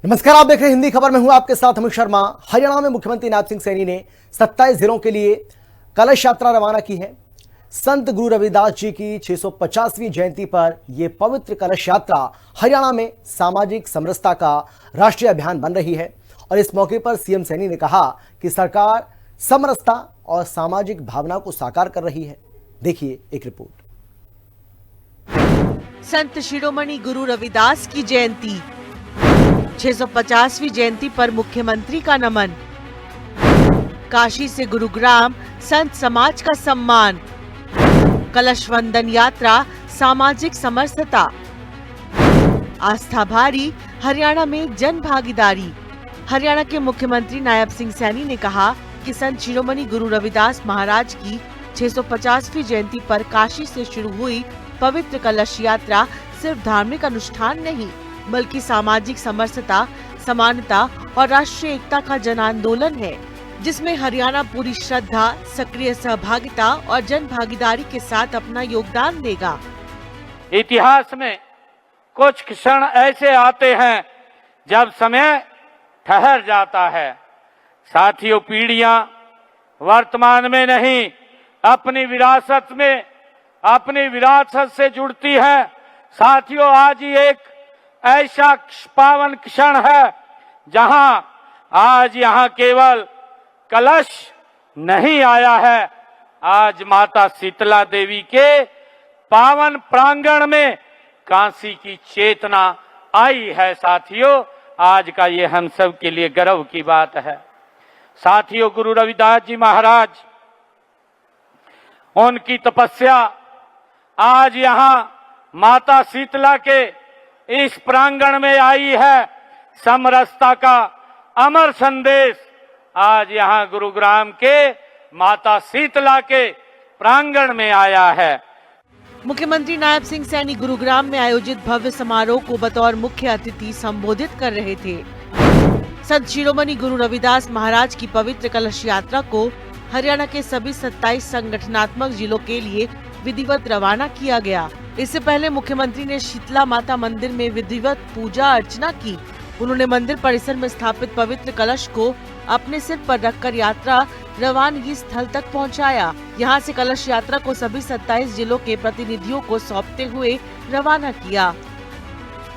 नमस्कार, आप देख रहे हैं हिंदी खबर में हूं आपके साथ अमित शर्मा। हरियाणा में मुख्यमंत्री नायब सिंह सैनी ने 27 जिलों के लिए कलश यात्रा रवाना की है। संत गुरु रविदास जी की 650वीं जयंती पर यह पवित्र कलश यात्रा हरियाणा में सामाजिक समरसता का राष्ट्रीय अभियान बन रही है और इस मौके पर सीएम सैनी ने कहा कि सरकार समरसता और सामाजिक भावना को साकार कर रही है। देखिए एक रिपोर्ट। संत शिरोमणि गुरु रविदास की जयंती, 650वीं जयंती पर मुख्यमंत्री का नमन। काशी से गुरुग्राम संत समाज का सम्मान। कलश वंदन यात्रा सामाजिक समरसता। आस्था भारी, हरियाणा में जन भागीदारी। हरियाणा के मुख्यमंत्री नायब सिंह सैनी ने कहा कि संत शिरोमणि गुरु रविदास महाराज की 650वीं जयंती पर काशी से शुरू हुई पवित्र कलश यात्रा सिर्फ धार्मिक अनुष्ठान नहीं बल्कि सामाजिक समरसता, समानता और राष्ट्रीय एकता का जन आंदोलन है, जिसमें हरियाणा पूरी श्रद्धा, सक्रिय सहभागिता और जन भागीदारी के साथ अपना योगदान देगा। इतिहास में कुछ क्षण ऐसे आते हैं जब समय ठहर जाता है। साथियों, पीढ़ियां वर्तमान में नहीं अपनी विरासत से जुड़ती है। साथियों, आज ही एक ऐसा पावन क्षण है जहां आज यहाँ केवल कलश नहीं आया है, आज माता शीतला देवी के पावन प्रांगण में काशी की चेतना आई है। साथियों, आज का ये हम सब के लिए गर्व की बात है। साथियों, गुरु रविदास जी महाराज, उनकी तपस्या आज यहाँ माता शीतला के इस प्रांगण में आई है। समरसता का अमर संदेश आज यहाँ गुरुग्राम के माता शीतला के प्रांगण में आया है। मुख्यमंत्री नायब सिंह सैनी गुरुग्राम में आयोजित भव्य समारोह को बतौर मुख्य अतिथि संबोधित कर रहे थे। संत शिरोमणि गुरु रविदास महाराज की पवित्र कलश यात्रा को हरियाणा के सभी 27 संगठनात्मक जिलों के लिए विधिवत रवाना किया गया। इससे पहले मुख्यमंत्री ने शीतला माता मंदिर में विधिवत पूजा अर्चना की। उन्होंने मंदिर परिसर में स्थापित पवित्र कलश को अपने सिर पर रखकर यात्रा रवानगी स्थल तक पहुंचाया। यहां से कलश यात्रा को सभी 27 जिलों के प्रतिनिधियों को सौंपते हुए रवाना किया।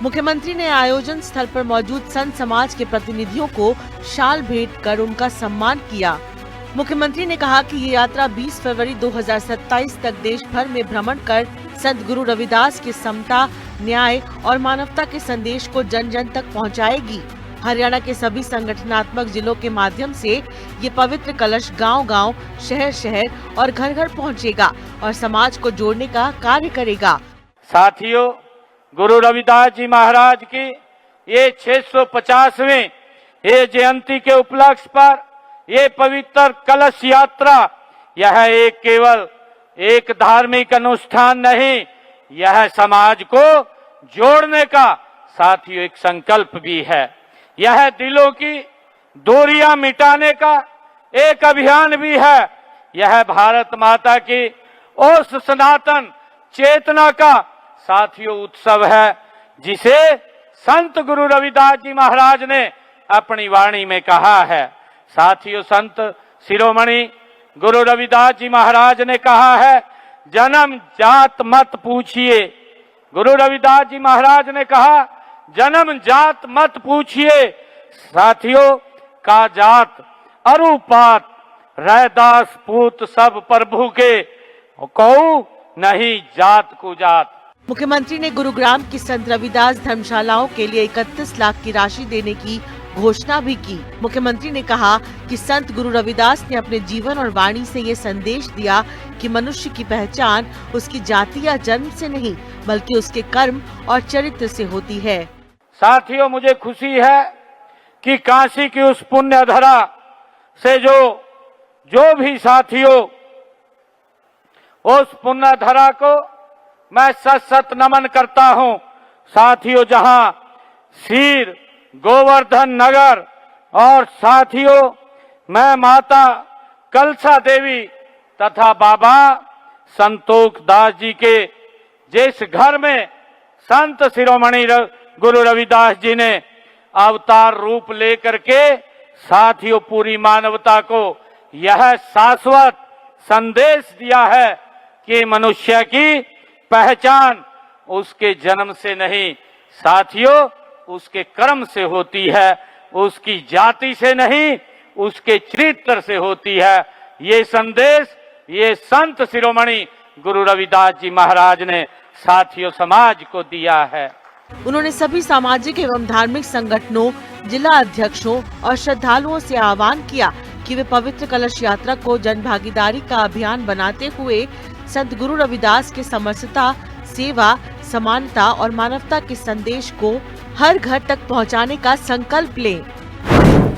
मुख्यमंत्री ने आयोजन स्थल पर मौजूद संत समाज के प्रतिनिधियों को शाल भेंट कर उनका सम्मान किया। मुख्यमंत्री ने कहा कि ये यात्रा 20 फरवरी 2027 तक देश भर में भ्रमण कर संत गुरु रविदास के समता, न्याय और मानवता के संदेश को जन जन तक पहुंचाएगी। हरियाणा के सभी संगठनात्मक जिलों के माध्यम से ये पवित्र कलश गांव-गांव, शहर-शहर और घर-घर पहुंचेगा और समाज को जोड़ने का कार्य करेगा। साथियों, गुरु रविदास जी महाराज की ये 650वीं ये जयंती के उपलक्ष्य पर ये पवित्र कलश यात्रा, यह केवल एक धार्मिक अनुष्ठान नहीं, यह समाज को जोड़ने का साथियों एक संकल्प भी है। यह दिलों की दूरियां मिटाने का एक अभियान भी है। यह भारत माता की उस सनातन चेतना का साथियों उत्सव है जिसे संत गुरु रविदास जी महाराज ने अपनी वाणी में कहा है। साथियों, संत शिरोमणि गुरु रविदास जी महाराज ने कहा है, जन्म जात मत पूछिए। गुरु रविदास जी महाराज ने कहा, जन्म जात मत पूछिए। साथियों, का जात अरुपात रैदास पूत सब प्रभु के, कऊ नहीं जात को जात। मुख्यमंत्री ने गुरुग्राम की संत रविदास धर्मशालाओं के लिए 31 लाख की राशि देने की घोषणा भी की। मुख्यमंत्री ने कहा कि संत गुरु रविदास ने अपने जीवन और वाणी से ये संदेश दिया कि मनुष्य की पहचान उसकी जाति या जन्म से नहीं बल्कि उसके कर्म और चरित्र से होती है। साथियों, मुझे खुशी है कि काशी की उस पुण्य धरा से जो भी साथियों उस पुण्य धरा को मैं सत नमन करता हूं। साथियों, जहां शीर गोवर्धन नगर और साथियों मैं माता कलसा देवी तथा बाबा संतोष दास जी के जिस घर में संत शिरोमणि गुरु रविदास जी ने अवतार रूप लेकर के साथियों पूरी मानवता को यह शाश्वत संदेश दिया है कि मनुष्य की पहचान उसके जन्म से नहीं साथियों उसके कर्म से होती है, उसकी जाति से नहीं उसके चरित्र से होती है। ये संदेश ये संत शिरोमणि गुरु रविदास जी महाराज ने साथियों समाज को दिया है। उन्होंने सभी सामाजिक एवं धार्मिक संगठनों, जिला अध्यक्षों और श्रद्धालुओं से आह्वान किया कि वे पवित्र कलश यात्रा को जन भागीदारी का अभियान बनाते हुए संत गुरु रविदास के समरसता, सेवा, समानता और मानवता के संदेश को हर घर तक पहुंचाने का संकल्प लें।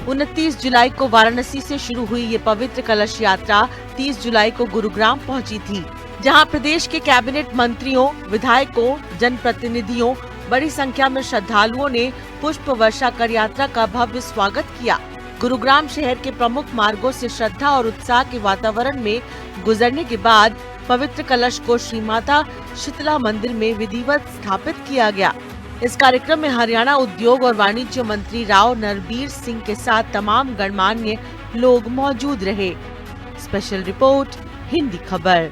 29 जुलाई को वाराणसी से शुरू हुई ये पवित्र कलश यात्रा 30 जुलाई को गुरुग्राम पहुंची थी, जहां प्रदेश के कैबिनेट मंत्रियों, विधायकों, जनप्रतिनिधियों, बड़ी संख्या में श्रद्धालुओं ने पुष्प वर्षा कर यात्रा का भव्य स्वागत किया। गुरुग्राम शहर के प्रमुख मार्गों से श्रद्धा और उत्साह के वातावरण में गुजरने के बाद पवित्र कलश को श्री माता शीतला मंदिर में विधिवत स्थापित किया गया। इस कार्यक्रम में हरियाणा उद्योग और वाणिज्य मंत्री राव नरबीर सिंह के साथ तमाम गणमान्य लोग मौजूद रहे। स्पेशल रिपोर्ट, हिंदी खबर।